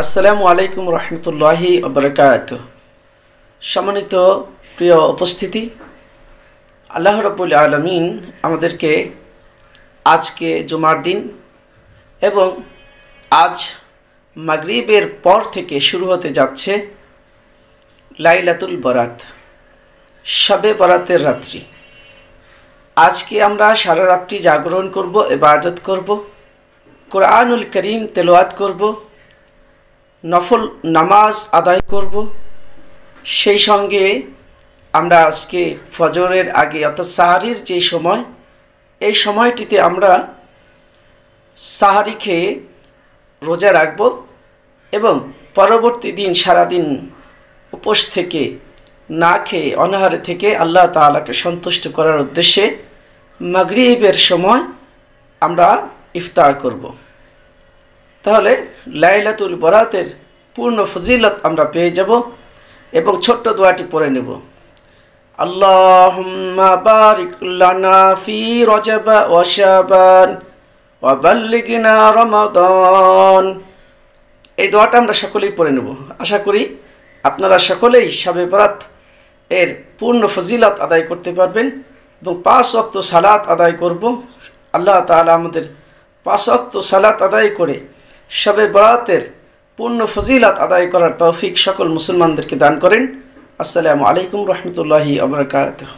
আসসালামু আলাইকুম রহমতুল্লাহি ওবারাকাতুহু। সম্মানিত প্রিয় উপস্থিতি, আল্লাহ রাব্বুল আলামিন আমাদেরকে আজকে জুমার দিন এবং আজ মাগরিবের পর থেকে শুরু হতে যাচ্ছে লাইলাতুল বরাত, শবে বরাতের রাত্রি। আজকে আমরা সারা রাত্রি জাগরণ করব, ইবাদত করব, কোরআনুল করিম তেলাওয়াত করব, নফল নামাজ আদায় করব। সেই সঙ্গে আমরা আজকে ফজরের আগে অর্থাৎ সাহারির যে সময়, এই সময়টিতে আমরা সাহারি খেয়ে রোজা রাখব এবং পরবর্তী দিন সারাদিন উপোস থেকে না খেয়ে অনাহারে থেকে আল্লাহ তাআলাকে সন্তুষ্ট করার উদ্দেশ্যে মাগরিবের সময় আমরা ইফতার করব। তাহলে লাইলাতুল বরাতের পূর্ণ ফজিলত আমরা পেয়ে যাব এবং ছোট্ট দোয়াটি পড়ে নেব। আল্লাহুম্মা বারিক লানা ফি রজব ওয়া শাবান ওয়া বাল্লিগনা রমাদান। এই দোয়াটা আমরা সকলেই পড়ে নেব। আশা করি আপনারা সকলেই শবে বরাত এর পূর্ণ ফজিলত আদায় করতে পারবেন এবং 5 ওয়াক্ত সালাত আদায় করব। আল্লাহ তাআলা আমাদের 5 ওয়াক্ত সালাত আদায় করে শবে বরাতের পূর্ণ ফজিলত আদায় করার তৌফিক সকল মুসলমানদেরকে দান করেন। আসসালামু আলাইকুম রহমতুল্লাহি ওয়া বারাকাতুহু।